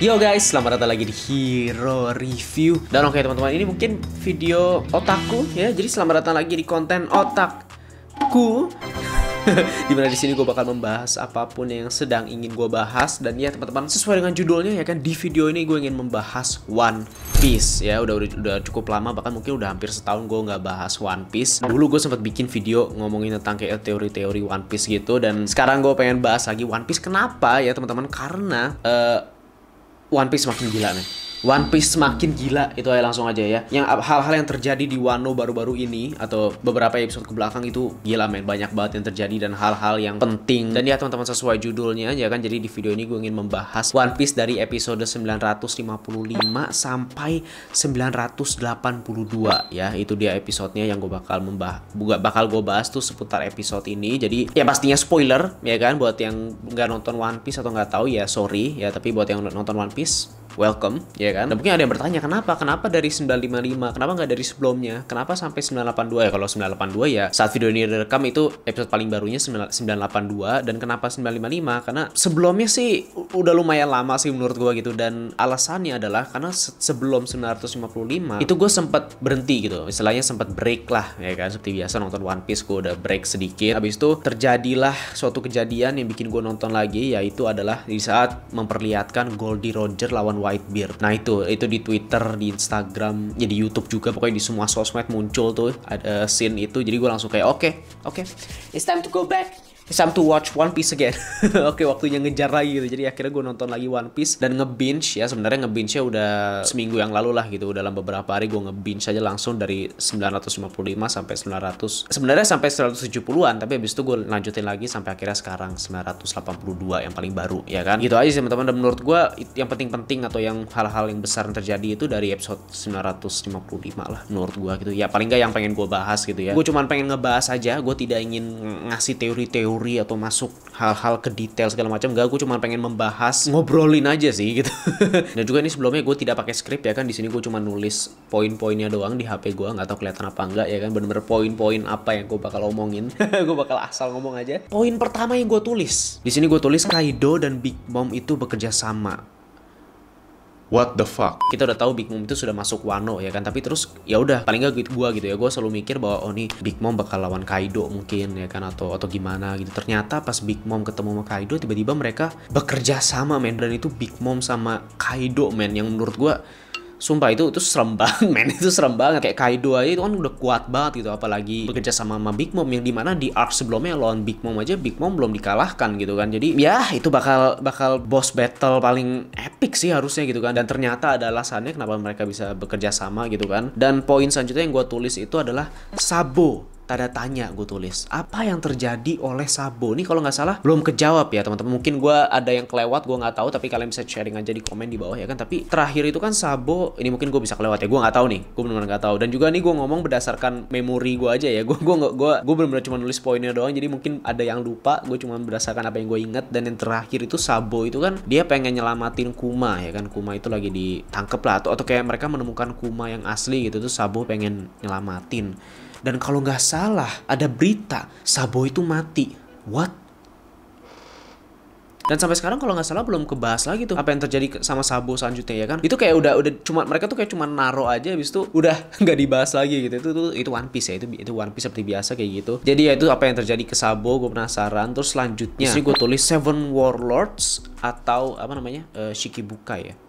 Yo guys, selamat datang lagi di Hero Review. Dan oke teman-teman, ini mungkin video otakku ya. Jadi selamat datang lagi di konten otakku. Dimana di sini gue bakal membahas apapun yang sedang ingin gue bahas. Dan ya teman-teman, sesuai dengan judulnya ya kan, di video ini gue ingin membahas One Piece ya. Udah cukup lama, bahkan mungkin udah hampir setahun gue nggak bahas One Piece. Dulu gue sempat bikin video ngomongin tentang kayak teori-teori One Piece gitu. Dan sekarang gue pengen bahas lagi One Piece. Kenapa ya teman-teman? Karena One Piece makin gila nih. One Piece semakin gila, itu aja langsung aja ya. Yang hal-hal yang terjadi di Wano baru-baru ini atau beberapa episode ke belakang itu gila men, banyak banget yang terjadi dan hal-hal yang penting. Dan ya teman-teman, sesuai judulnya ya kan, jadi di video ini gue ingin membahas One Piece dari episode 955 sampai 982 ya. Itu dia episodenya yang gue bakal bahas tuh seputar episode ini. Jadi ya pastinya spoiler ya kan, buat yang nggak nonton One Piece atau nggak tahu ya sorry ya, tapi buat yang nonton One Piece welcome, ya kan? Dan mungkin ada yang bertanya, kenapa dari 955? Kenapa nggak dari sebelumnya? Kenapa sampai 982 ya? Kalau 982 ya saat video ini direkam itu episode paling barunya 982. Dan kenapa 955? Karena sebelumnya sih udah lumayan lama sih menurut gue gitu. Dan alasannya adalah karena sebelum 955 itu gue sempat berhenti gitu. Istilahnya sempat break lah, ya kan? Seperti biasa nonton One Piece gue udah break sedikit. Habis itu terjadilah suatu kejadian yang bikin gue nonton lagi, yaitu adalah di saat memperlihatkan Goldie Roger lawan Whitebeard. Nah itu di Twitter, di Instagram, ya di YouTube juga, pokoknya di semua sosmed muncul tuh ada scene itu. Jadi gue langsung kayak oke, it's time to go back. It's time to watch One Piece again. Oke, waktunya ngejar lagi gitu. Jadi akhirnya gue nonton lagi One Piece dan nge-binge ya. Sebenarnya nge-binge-nya udah seminggu yang lalu lah gitu. Dalam beberapa hari gue nge-binge aja langsung dari 955 sampai 900. Sebenarnya sampai 170-an, tapi habis itu gue lanjutin lagi sampai akhirnya sekarang 982 yang paling baru ya kan. Gitu aja sih teman-teman. Dan menurut gue yang penting-penting atau yang hal-hal yang besar yang terjadi itu dari episode 955 lah menurut gue gitu. Ya paling nggak yang pengen gue bahas gitu ya. Gue cuman pengen ngebahas aja. Gue tidak ingin ngasih teori-teori atau masuk hal-hal ke detail segala macam. Enggak, gue cuma pengen membahas, ngobrolin aja sih gitu. Dan juga ini sebelumnya gue tidak pakai skrip ya kan, di sini gue cuma nulis poin-poinnya doang di HP gue, nggak tahu kelihatan apa enggak ya kan, bener-bener poin-poin apa yang gue bakal omongin. Gue bakal asal ngomong aja. Poin pertama yang gue tulis di sini, gue tulis Kaido dan Big Mom itu bekerja sama. What the fuck? Kita udah tahu Big Mom itu sudah masuk Wano ya kan, tapi terus ya udah paling nggak gue gitu ya, gue selalu mikir bahwa oh nih Big Mom bakal lawan Kaido mungkin ya kan, atau gimana gitu. Ternyata pas Big Mom ketemu sama Kaido, tiba-tiba mereka bekerja sama men, dan itu Big Mom sama Kaido men, yang menurut gue sumpah itu serem banget men, itu serem banget. Kayak Kaido aja itu kan udah kuat banget gitu, apalagi bekerja sama Big Mom, yang dimana di arc sebelumnya lawan Big Mom aja Big Mom belum dikalahkan gitu kan. Jadi ya itu bakal boss battle paling epic sih harusnya gitu kan. Dan ternyata ada alasannya kenapa mereka bisa bekerja sama gitu kan. Dan poin selanjutnya yang gue tulis itu adalah Sabo. Tanda tanya gue tulis, apa yang terjadi oleh Sabo? Ini kalau nggak salah belum kejawab ya teman-teman. Mungkin gue ada yang kelewat, gue nggak tahu, tapi kalian bisa sharing aja di komen di bawah ya kan. Tapi terakhir itu kan Sabo, ini mungkin gue bisa kelewat ya, gue nggak tahu nih, gue benar-benar nggak tahu. Dan juga nih gue ngomong berdasarkan memori gue aja ya, gue benar-benar cuma nulis poinnya doang. Jadi mungkin ada yang lupa, gue cuma berdasarkan apa yang gue ingat. Dan yang terakhir itu Sabo itu kan dia pengen nyelamatin Kuma ya kan. Kuma itu lagi ditangkep lah, atau kayak mereka menemukan Kuma yang asli gitu, tuh Sabo pengen nyelamatin. Dan kalau nggak salah ada berita Sabo itu mati. What? Dan sampai sekarang kalau nggak salah belum kebahas lagi tuh apa yang terjadi sama Sabo selanjutnya ya kan. Itu kayak udah cuma mereka tuh kayak cuma naro aja, habis itu udah nggak dibahas lagi gitu. Itu One Piece ya, itu One Piece seperti biasa kayak gitu. Jadi ya itu apa yang terjadi ke Sabo, gue penasaran. Terus selanjutnya sih gue tulis Seven Warlords atau apa namanya, Shikibukai ya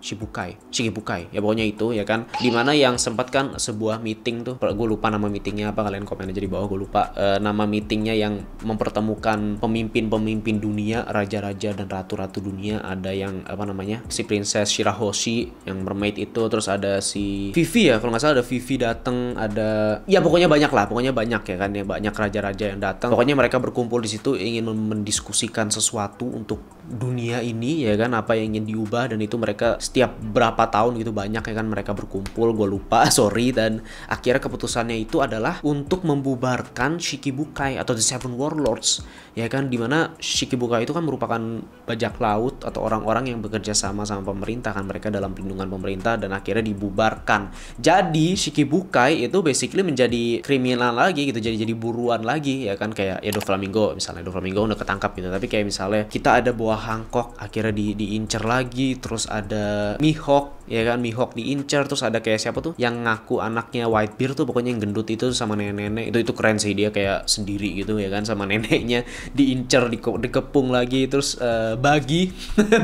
pokoknya itu ya kan, dimana yang sempat kan sebuah meeting tuh, gue lupa nama meetingnya apa, kalian komen aja di bawah, gue lupa nama meetingnya, yang mempertemukan pemimpin dunia, raja-raja dan ratu-ratu dunia. Ada yang apa namanya, si Princess Shirahoshi yang mermaid itu, terus ada si Vivi ya kalau nggak salah, ada Vivi datang, ada ya pokoknya banyak ya kan ya, banyak raja-raja yang datang. Pokoknya mereka berkumpul di situ ingin mendiskusikan sesuatu untuk dunia ini ya kan, apa yang ingin diubah. Dan itu mereka setiap berapa tahun gitu banyak ya kan mereka berkumpul, gue lupa sorry. Dan akhirnya keputusannya itu adalah untuk membubarkan Shikibukai atau The Seven Warlords ya kan, dimana Shikibukai itu kan merupakan bajak laut atau orang-orang yang bekerja sama pemerintah kan, mereka dalam perlindungan pemerintah dan akhirnya dibubarkan. Jadi Shikibukai itu basically menjadi kriminal lagi gitu, jadi buruan lagi ya kan, kayak ya Doflamingo misalnya, Doflamingo udah ketangkap gitu, tapi kayak misalnya kita ada buah Hancock akhirnya diincer lagi, terus ada Mihawk ya kan, Mihawk diincer, terus ada kayak siapa tuh yang ngaku anaknya Whitebeard tuh, pokoknya yang gendut itu sama nenek-nenek itu keren sih, dia kayak sendiri gitu ya kan sama neneknya diincer, dikepung lagi, terus Bagi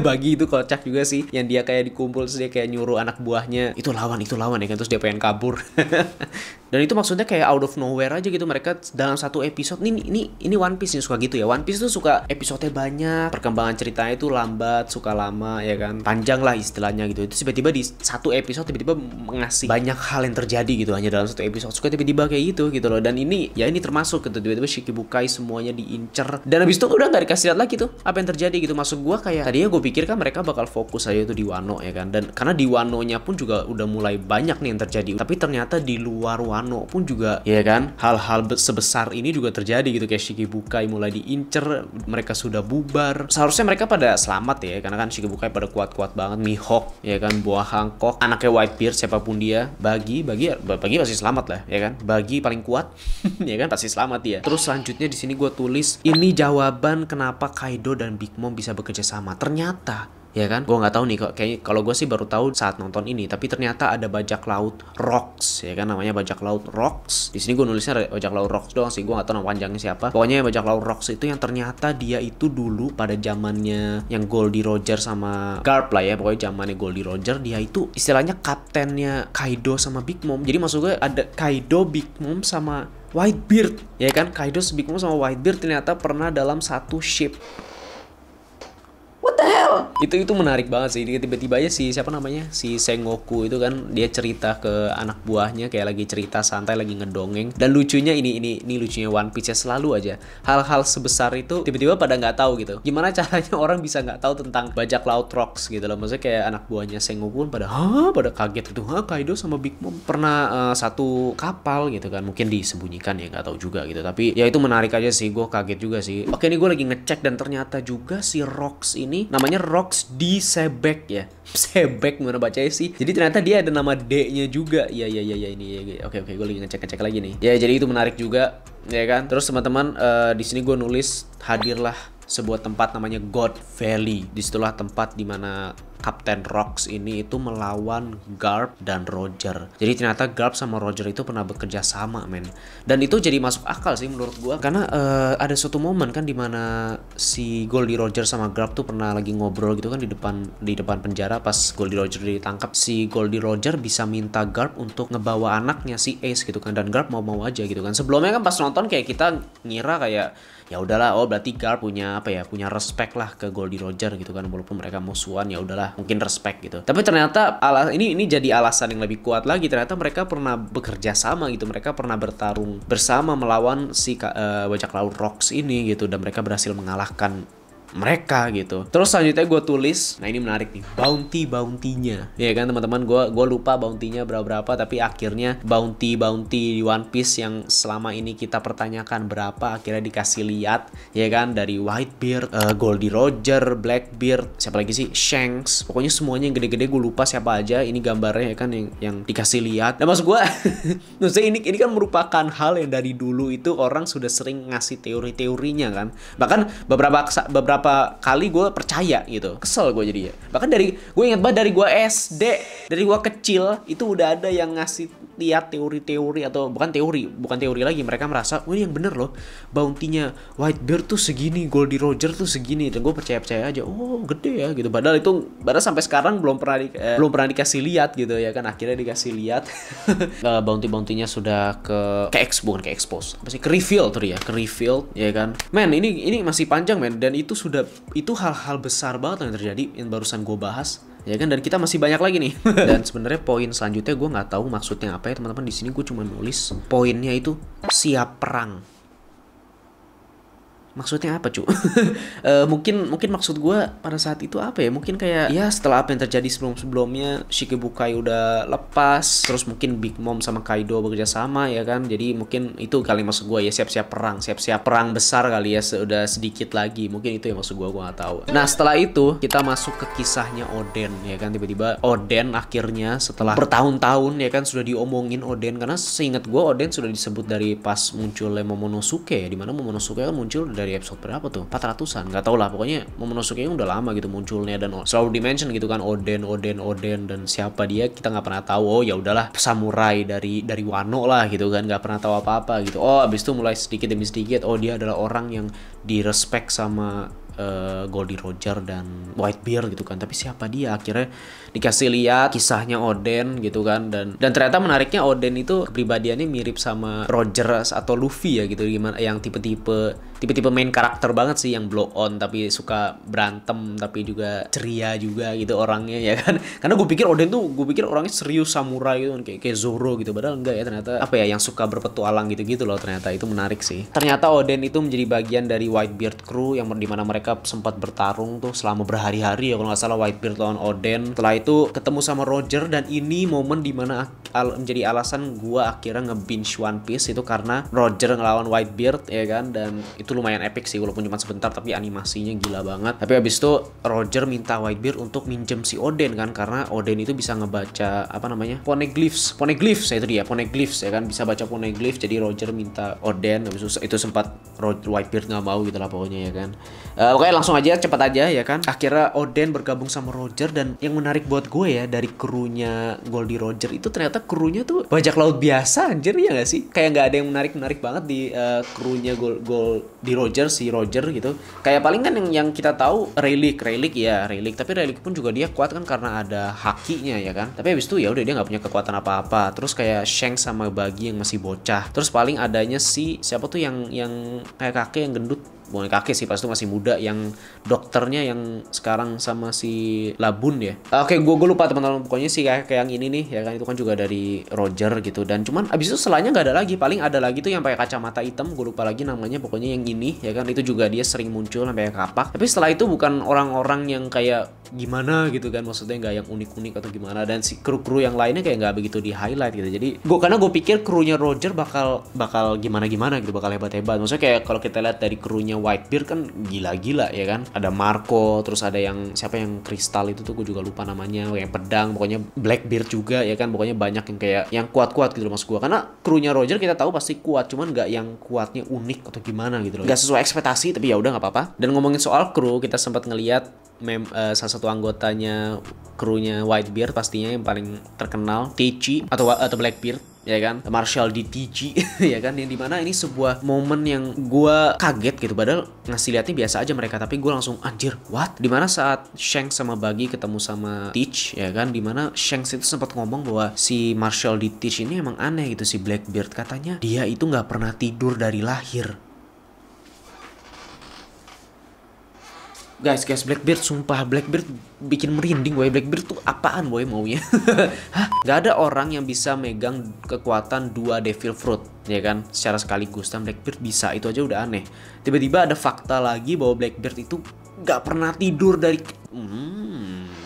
Bagi itu kocak juga sih, yang dia kayak dikumpul terus dia kayak nyuruh anak buahnya itu lawan ya kan, terus dia pengen kabur. Dan itu maksudnya kayak out of nowhere aja gitu, mereka dalam satu episode. Ini One Piece nih suka gitu ya, One Piece tuh suka episodenya banyak, perkembangan ceritanya itu lambat, suka lama ya kan, panjang lah istilahnya gitu. Itu tiba-tiba di satu episode tiba-tiba ngasih banyak hal yang terjadi gitu hanya dalam satu episode, suka tiba-tiba kayak gitu loh. Dan ini termasuk gitu, tiba-tiba Shikibukai semuanya diincer, dan habis itu udah nggak dikasih lihat lagi tuh apa yang terjadi gitu. Maksud gue kayak tadinya gue pikir kan mereka bakal fokus aja tuh di Wano ya kan, dan karena di Wano-nya pun juga udah mulai banyak nih yang terjadi, tapi ternyata di luar Wano pun juga ya kan hal-hal sebesar ini juga terjadi gitu, kayak Shikibukai mulai diincer, mereka sudah bubar. Seharusnya mereka pada selamat ya, karena kan Shikibukai pada kuat-kuat banget, Mihawk ya kan, buah Hancock, anaknya Whitebeard siapapun dia, Bagi pasti selamat lah ya kan, Bagi paling kuat ya kan, pasti selamat dia. Terus selanjutnya di sini gue tulis ini jawaban kenapa Kaido dan Big Mom bisa bekerja sama. Ternyata ya kan, gue nggak tahu nih kok, kayak kalau gue sih baru tahu saat nonton ini, tapi ternyata ada bajak laut Rocks ya kan, namanya bajak laut Rocks. Di sini gue nulisnya bajak laut Rocks doang sih, gue nggak tahu nama panjangnya siapa. Pokoknya bajak laut Rocks itu yang ternyata dia itu dulu pada zamannya yang Goldie Roger sama Garp lah ya, pokoknya zamannya Goldie Roger, dia itu istilahnya kaptennya Kaido sama Big Mom. Jadi maksud gue ada Kaido, Big Mom sama Whitebeard ya kan, Kaido, Big Mom sama Whitebeard ternyata pernah dalam satu ship. What the hell? Itu menarik banget sih. Tiba-tiba aja siapa namanya, si Sengoku itu kan dia cerita ke anak buahnya kayak lagi cerita santai, lagi ngedongeng. Dan lucunya ini lucunya One Piece ya, selalu aja hal-hal sebesar itu tiba-tiba pada nggak tahu gitu. Gimana caranya orang bisa nggak tahu tentang bajak laut Rocks gitu loh. Maksudnya kayak anak buahnya Sengoku pada pada kaget gitu. Kaido sama Big Mom pernah satu kapal gitu kan. Mungkin disembunyikan ya, nggak tahu juga gitu. Tapi ya itu menarik aja sih, gue kaget juga sih. Oke, ini gue lagi ngecek dan ternyata juga si Rocks ini namanya Rocks D. Sebek ya. Sebek gimana bacanya sih? Jadi ternyata dia ada nama D-nya juga. Iya ini. Oke, gue lagi ngecek lagi nih. Ya, jadi itu menarik juga ya kan. Terus teman-teman di sini gue nulis hadirlah sebuah tempat namanya God Valley. Disitulah tempat dimana Kapten Rocks ini itu melawan Garp dan Roger. Jadi ternyata Garp sama Roger itu pernah bekerja sama, men. Dan itu jadi masuk akal sih menurut gua, karena ada suatu momen kan dimana si Goldie Roger sama Garp tuh pernah lagi ngobrol gitu kan di depan penjara pas Goldie Roger ditangkap. Si Goldie Roger bisa minta Garp untuk ngebawa anaknya si Ace gitu kan, dan Garp mau aja gitu kan. Sebelumnya kan pas nonton kayak kita ngira kayak ya udahlah, berarti Garp punya respect lah ke Goldie Roger gitu kan, walaupun mereka musuhan ya udahlah, mungkin respect gitu. Tapi ternyata ini jadi alasan yang lebih kuat lagi, ternyata mereka pernah bekerja sama gitu, mereka pernah bertarung bersama melawan si bajak laut Rocks ini gitu, dan mereka berhasil mengalahkan mereka gitu. Terus selanjutnya gue tulis, nah ini menarik nih, bounty-nya ya kan teman-teman. Gue lupa bounty-nya berapa, tapi akhirnya bounty di One Piece yang selama ini kita pertanyakan berapa, akhirnya dikasih lihat ya kan, dari Whitebeard, Goldie Roger, Blackbeard, siapa lagi sih, Shanks, pokoknya semuanya yang gede-gede gue lupa siapa aja. Ini gambarnya ya kan yang dikasih lihat. Nah maksud gue maksudnya ini kan merupakan hal yang dari dulu itu orang sudah sering ngasih teori-teorinya kan, bahkan beberapa kali gue percaya gitu, kesel gue jadinya. Bahkan gue ingat banget dari gue SD, dari gue kecil itu udah ada yang ngasih lihat teori-teori, atau bukan teori lagi, mereka merasa ini yang bener loh, bounty-nya Whitebeard tuh segini, Goldie Roger tuh segini, dan gue percaya aja, oh gede ya gitu. Padahal sampai sekarang belum pernah dikasih lihat gitu ya kan. Akhirnya dikasih lihat bounty-nya sudah ke expose, ke reveal ya kan. Men, ini masih panjang men, dan itu hal-hal besar banget yang terjadi yang barusan gue bahas ya kan, dan kita masih banyak lagi nih. Dan sebenarnya poin selanjutnya gue nggak tahu maksudnya apa ya teman-teman. Di sini gue cuma nulis poinnya itu siap perang. Maksudnya apa, cu? Mungkin maksud gue pada saat itu apa ya? Mungkin kayak ya setelah apa yang terjadi sebelum-sebelumnya, Shikibukai udah lepas, terus mungkin Big Mom sama Kaido bekerja sama ya kan. Jadi mungkin itu kali maksud gue ya, siap-siap perang besar kali ya, sudah sedikit lagi. Mungkin itu yang maksud gue nggak tahu. Nah, setelah itu kita masuk ke kisahnya Oden ya kan. Tiba-tiba Oden akhirnya setelah bertahun-tahun ya kan sudah diomongin Oden, karena seingat gue Oden sudah disebut dari pas munculnya Momonosuke ya, dimana Momonosuke kan muncul dari episode berapa tuh? 400-an, nggak tau lah. Pokoknya Momonosuke udah lama gitu munculnya dan selalu dimention gitu kan, Oden dan siapa dia kita nggak pernah tahu. Oh ya udahlah, samurai dari Wano lah gitu kan, nggak pernah tahu apa-apa gitu. Oh abis itu mulai sedikit demi sedikit, oh dia adalah orang yang direspek sama Goldie Roger dan Whitebeard gitu kan. Tapi siapa dia? Akhirnya dikasih lihat kisahnya Oden gitu kan, dan ternyata menariknya Oden itu kepribadiannya mirip sama Roger atau Luffy ya gitu, gimana yang tipe-tipe main karakter banget sih, yang blow on tapi suka berantem tapi juga ceria juga gitu orangnya ya kan. Karena gue pikir Oden tuh orangnya serius samurai gitu kan, kayak Zoro gitu, padahal enggak ya, ternyata apa ya, yang suka berpetualang gitu-gitu loh. Ternyata itu menarik sih. Ternyata Oden itu menjadi bagian dari Whitebeard crew yang dimana mereka sempat bertarung tuh selama berhari-hari ya kalau nggak salah, Whitebeard lawan Oden. Setelah itu ketemu sama Roger, dan ini momen dimana menjadi alasan gua akhirnya nge-binge One Piece itu karena Roger ngelawan Whitebeard ya kan. Dan itu lumayan epic sih walaupun cuma sebentar, tapi animasinya gila banget. Tapi abis itu Roger minta Whitebeard untuk minjem si Oden kan, karena Oden itu bisa ngebaca apa namanya, poneglyphs ya, itu dia poneglyphs ya kan, bisa baca poneglyphs. Jadi Roger minta Oden, habis itu sempat Whitebeard nggak mau gitu lah pokoknya ya kan. Pokoknya langsung aja, cepat aja ya kan. Akhirnya Oden bergabung sama Roger, dan yang menarik buat gue ya, dari krunya Goldie Roger itu ternyata krunya tuh bajak laut biasa anjir, ya gak sih? Kayak nggak ada yang menarik banget di krunya Goldie Roger, si Roger gitu. Kayak paling kan yang kita tahu Rayleigh ya, Rayleigh, tapi Rayleigh pun juga dia kuat kan karena ada hakinya ya kan. Tapi habis itu ya udah dia nggak punya kekuatan apa-apa. Terus kayak Shanks sama Buggy yang masih bocah. Terus paling adanya si siapa tuh yang kayak kakek yang gendut, bukan kakek sih, pas itu masih muda, yang dokternya yang sekarang sama si Labun ya. Oke, gue lupa teman-teman, pokoknya sih kayak yang ini nih ya kan, itu kan juga dari Roger gitu. Dan cuman abis itu setelahnya nggak ada lagi, paling ada lagi tuh yang pakai kacamata hitam, gue lupa lagi namanya, pokoknya yang ini ya kan, itu juga dia sering muncul sampai kapak. Tapi setelah itu bukan orang-orang yang kayak gimana gitu kan, maksudnya nggak yang unik-unik atau gimana. Dan si kru-kru yang lainnya kayak nggak begitu di highlight gitu. Jadi karena gue pikir krunya Roger bakal gimana gitu, bakal hebat-hebat. Maksudnya kayak kalau kita lihat dari krunya Whitebeard kan gila-gila ya kan. Ada Marco, terus ada yang siapa yang kristal itu tuh gue juga lupa namanya, yang pedang, pokoknya Blackbeard juga ya kan. Pokoknya banyak yang kayak yang kuat-kuat gitu loh maksud gue. Karena krunya Roger kita tahu pasti kuat, cuman nggak yang kuatnya unik atau gimana gitu loh. Nggak sesuai ekspektasi, tapi ya udah nggak apa-apa. Dan ngomongin soal kru, kita sempat ngelihat salah satu anggotanya krunya Whitebeard pastinya yang paling terkenal, Teichi atau Blackbeard ya kan, Marshall D. Teichi ya kan, yang dimana ini sebuah momen yang gue kaget gitu, padahal ngasih liatnya biasa aja mereka, tapi gue langsung anjir what, dimana saat Shanks sama Buggy ketemu sama Teach ya kan, dimana Shanks itu sempat ngomong bahwa si Marshall D. Teach ini emang aneh gitu, si Blackbeard katanya dia itu nggak pernah tidur dari lahir. Guys, Blackbeard, sumpah Blackbeard bikin merinding boy. Blackbeard tuh apaan boy maunya? Hah? Gak ada orang yang bisa megang kekuatan 2 Devil Fruit ya kan secara sekaligus, dan Blackbeard bisa, itu aja udah aneh. Tiba-tiba ada fakta lagi bahwa Blackbeard itu gak pernah tidur dari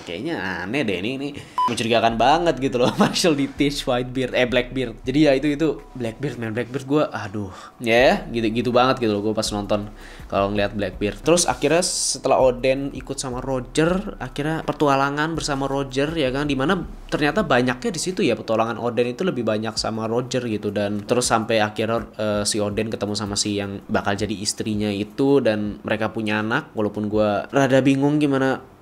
kayaknya aneh deh ini mencurigakan banget gitu loh. Marshall D. Teach Blackbeard. Jadi ya itu Blackbeard gue aduh ya gitu banget gitu loh gue pas nonton kalau ngeliat Blackbeard. Terus akhirnya setelah Oden ikut sama Roger, akhirnya petualangan bersama Roger ya kan, dimana ternyata banyaknya di situ ya, petualangan Oden itu lebih banyak sama Roger gitu. Dan terus sampai akhirnya si Oden ketemu sama si yang bakal jadi istrinya itu, dan mereka punya anak, walaupun gue rada bingung gimana.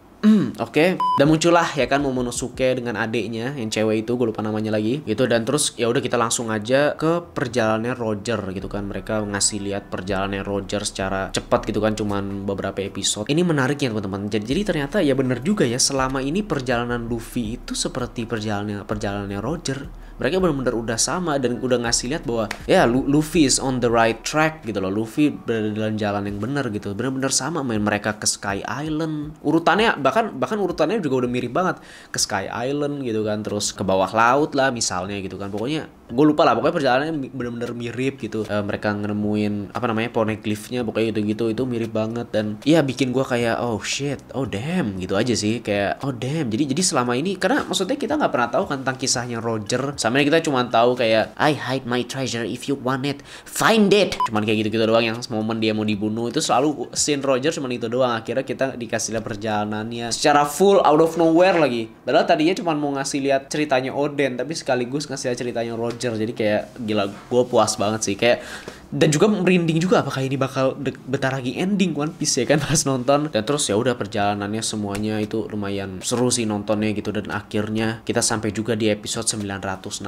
Oke. Dan muncullah ya kan Momonosuke dengan adiknya yang cewek itu, gue lupa namanya lagi gitu. Dan terus ya udah kita langsung aja ke perjalanannya Roger gitu kan. Mereka ngasih lihat perjalanannya Roger secara cepat gitu kan, cuman beberapa episode. Ini menarik ya teman-teman. Jadi ternyata ya bener juga ya, selama ini perjalanan Luffy itu seperti perjalanannya Roger. Mereka benar-benar udah sama dan udah ngasih lihat bahwa ya Luffy is on the right track gitu loh. Luffy berada dalam jalan yang benar gitu. Benar-benar sama main mereka ke Sky Island. Urutannya bahkan urutannya juga udah mirip banget ke Sky Island gitu kan. Terus ke bawah laut lah misalnya gitu kan. Pokoknya gue lupa lah, pokoknya perjalanannya bener-bener mirip gitu. Mereka nemuin apa namanya poneglyphnya, pokoknya gitu-gitu, itu mirip banget. Dan ya bikin gue kayak oh shit, oh damn gitu aja sih, kayak oh damn. Jadi selama ini, karena maksudnya kita nggak pernah tahu kan tentang kisahnya Roger. Sama kita cuma tahu kayak I hide my treasure, if you want it find it, cuman kayak gitu-gitu doang. Yang momen dia mau dibunuh itu selalu scene Roger cuman itu doang. Akhirnya kita dikasih lihat perjalanannya secara full out of nowhere lagi, padahal tadinya cuma mau ngasih lihat ceritanya Oden tapi sekaligus ngasih lihat ceritanya Roger. Jadi kayak gila, gue puas banget sih kayak, dan juga merinding juga apakah ini bakal bentar lagi ending One Piece ya kan pas nonton. Dan terus ya udah perjalanannya semuanya itu lumayan seru sih nontonnya gitu. Dan akhirnya kita sampai juga di episode 968.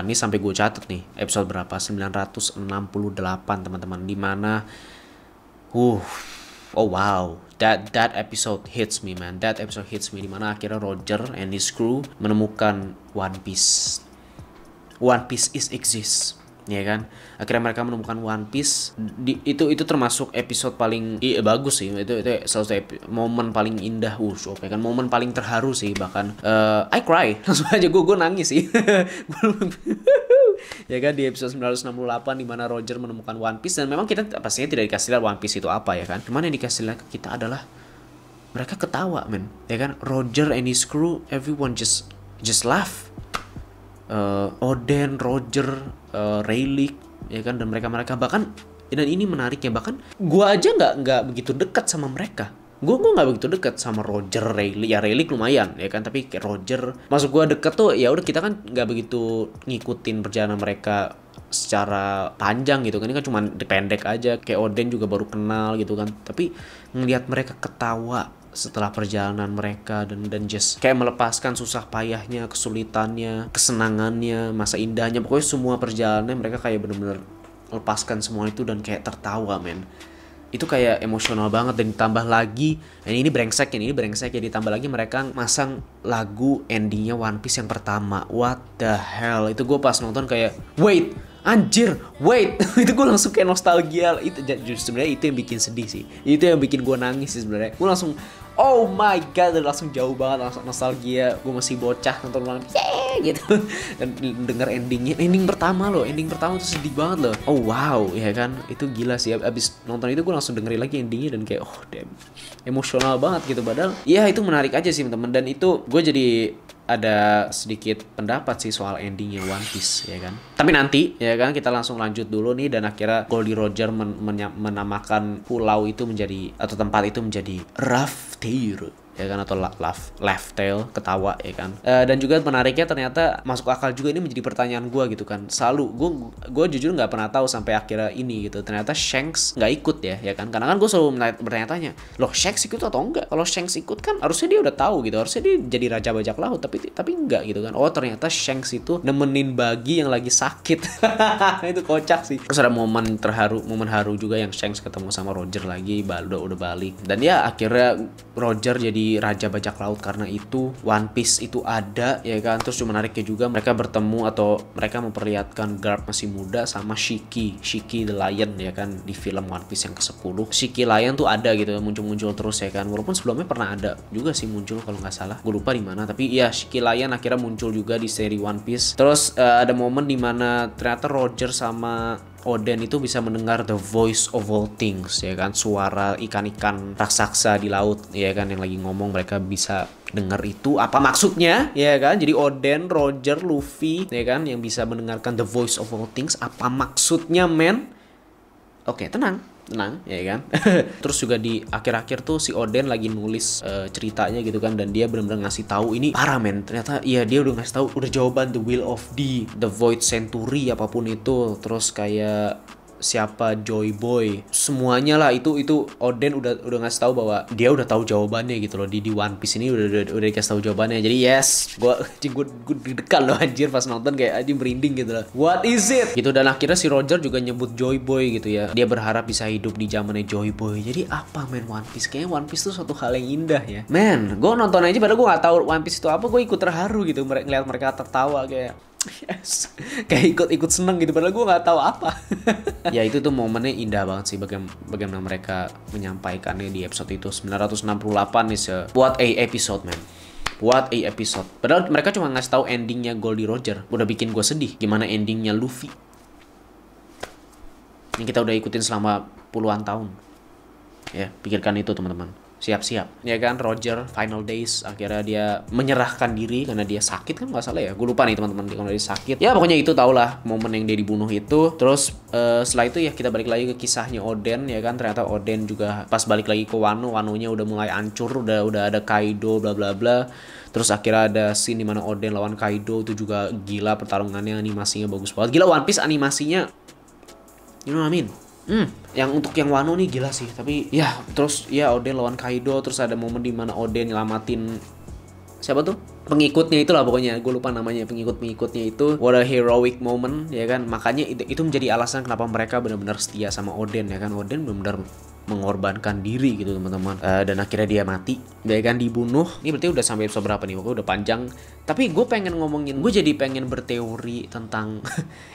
Nih sampai gue catet nih episode berapa, 968 teman-teman, dimana oh wow, that episode hits me man, that episode hits me, dimana akhirnya Roger and his crew menemukan One Piece is exist ya kan. Akhirnya mereka menemukan One Piece. Itu termasuk episode paling bagus sih. Itu salah satu momen paling indah, ya kan, momen paling terharu sih bahkan. I cry langsung aja, gue nangis sih. Ya kan, di episode 968 di mana Roger menemukan One Piece. Dan memang kita pastinya tidak dikasih lihat One Piece itu apa ya kan. Cuman yang dikasih lihat ke kita adalah mereka ketawa men, ya kan. Roger and his crew, everyone just laugh. Oden, Roger, Rayleigh ya kan, dan mereka bahkan, dan ini menariknya, bahkan gue aja nggak begitu dekat sama mereka. Gue nggak begitu dekat sama Roger, Rayleigh. Ya Rayleigh lumayan ya kan, tapi kayak Roger masuk gue deket tuh ya udah, kita kan nggak begitu ngikutin perjalanan mereka secara panjang gitu kan. Ini kan cuma pendek aja, kayak Oden juga baru kenal gitu kan. Tapi ngelihat mereka ketawa setelah perjalanan mereka, dan just kayak melepaskan susah payahnya, kesulitannya, kesenangannya, masa indahnya, pokoknya semua perjalanannya mereka kayak bener-bener melepaskan semua itu dan kayak tertawa men. Itu kayak emosional banget. Dan ditambah lagi, ini brengsek ya, ditambah lagi mereka masang lagu endingnya One Piece yang pertama. What the hell, itu gue pas nonton kayak wait itu gue langsung kayak nostalgia. Itu sebenarnya itu yang bikin sedih sih, itu yang bikin gue nangis sih sebenarnya. Gue langsung oh my god, langsung jauh banget, langsung nostalgia. Gue masih bocah nonton One Piece gitu, dan denger ending pertama tuh sedih banget loh. Oh wow ya kan, itu gila sih. Abis nonton itu gue langsung dengerin lagi endingnya dan kayak oh damn, emosional banget gitu. Padahal ya itu menarik aja sih teman-teman. Dan itu gue jadi ada sedikit pendapat sih soal endingnya One Piece ya kan. Tapi nanti ya kan, kita langsung lanjut dulu nih. Dan akhirnya Goldie Roger menamakan pulau itu menjadi, atau tempat itu menjadi Rafteir ya kan, atau laugh tail, ketawa ya kan. Dan juga menariknya ternyata masuk akal juga, ini menjadi pertanyaan gue gitu kan. Selalu gue jujur nggak pernah tahu sampai akhirnya ini gitu. Ternyata Shanks nggak ikut ya kan. Karena kan gue selalu bertanya-tanya, loh Shanks ikut atau enggak? Kalau Shanks ikut kan harusnya dia udah tahu gitu, harusnya dia jadi raja bajak laut, tapi enggak gitu kan. Oh ternyata Shanks itu nemenin Buggy yang lagi sakit. Itu kocak sih. Terus ada momen haru juga yang Shanks ketemu sama Roger lagi, udah balik. Dan ya akhirnya Roger jadi raja bajak laut karena itu One Piece itu ada ya kan. Terus cuma menariknya juga mereka bertemu, atau mereka memperlihatkan Garp masih muda sama Shiki the Lion ya kan, di film One Piece yang ke-10. Shiki Lion tuh ada gitu, muncul terus ya kan. Walaupun sebelumnya pernah ada juga sih muncul kalau nggak salah, gue lupa di mana. Tapi ya Shiki Lion akhirnya muncul juga di seri One Piece. Terus ada momen dimana ternyata Roger sama Oden itu bisa mendengar the voice of all things ya kan, suara ikan-ikan raksasa di laut ya kan yang lagi ngomong. Mereka bisa dengar itu apa maksudnya ya kan. Jadi Oden, Roger, Luffy ya kan yang bisa mendengarkan the voice of all things, apa maksudnya men. Oke, tenang ya kan. Terus juga di akhir-akhir tuh si Oden lagi nulis ceritanya gitu kan, dan dia benar-benar ngasih tahu ini parah men. Ternyata iya, dia udah ngasih tahu udah jawaban the will of the void century apapun itu. Terus kayak siapa Joy Boy, semuanya lah itu Oden udah ngasih tahu bahwa dia udah tahu jawabannya gitu loh. Di One Piece ini udah dikasih tahu jawabannya. Jadi yes, gue deg-degan loh anjir pas nonton, kayak anjing merinding gitu loh. What is it? Gitu. Dan akhirnya si Roger juga nyebut Joy Boy gitu ya. Dia berharap bisa hidup di zamannya Joy Boy. Jadi apa men One Piece? Kayaknya One Piece tuh suatu hal yang indah ya. Men, gue nonton aja padahal gue nggak tahu One Piece itu apa, gue ikut terharu gitu ngeliat mereka tertawa kayak yes. Kayak ikut seneng gitu padahal gue nggak tahu apa. Ya itu tuh momennya indah banget sih, bagaimana mereka menyampaikannya di episode itu. 968 is what a episode man. What a episode. Padahal mereka cuma ngasih tahu endingnya Goldie Roger. Udah bikin gue sedih. Gimana endingnya Luffy? Yang kita udah ikutin selama puluhan tahun. Ya, pikirkan itu teman-teman. Siap-siap. Ya kan, Roger, final days. Akhirnya dia menyerahkan diri karena dia sakit kan, nggak salah ya. Gue lupa nih teman-teman, kalau dia sakit. Ya pokoknya itu tau lah momen yang dia dibunuh itu. Terus setelah itu ya kita balik lagi ke kisahnya Oden ya kan. Ternyata Oden juga pas balik lagi ke Wano, Wanonya udah mulai hancur, udah ada Kaido bla bla bla. Terus akhirnya ada scene dimana Oden lawan Kaido, itu juga gila pertarungannya, animasinya bagus banget. Gila, One Piece animasinya, you know what I mean? Yang untuk yang Wano nih gila sih. Tapi ya terus ya Oden lawan Kaido. Terus ada momen dimana Oden nyelamatin siapa tuh? Pengikutnya itulah pokoknya. Gue lupa namanya, pengikutnya itu. What a heroic moment ya kan. Makanya itu menjadi alasan kenapa mereka benar-benar setia sama Oden ya kan. Oden benar-benar mengorbankan diri gitu teman-teman. Dan akhirnya dia mati ya kan, dibunuh. Ini berarti udah sampai episode berapa nih? Pokoknya udah panjang. Tapi gue pengen ngomongin, gue jadi pengen berteori tentang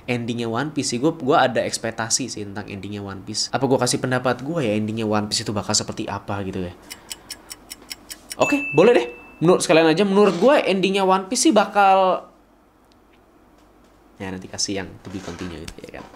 endingnya One Piece sih. Gue ada ekspektasi sih tentang endingnya One Piece. Apa gue kasih pendapat gue ya endingnya One Piece itu bakal seperti apa gitu ya. Oke, boleh deh. Sekalian aja, menurut gue endingnya One Piece sih bakal, ya nanti kasih yang to be continue gitu ya kan.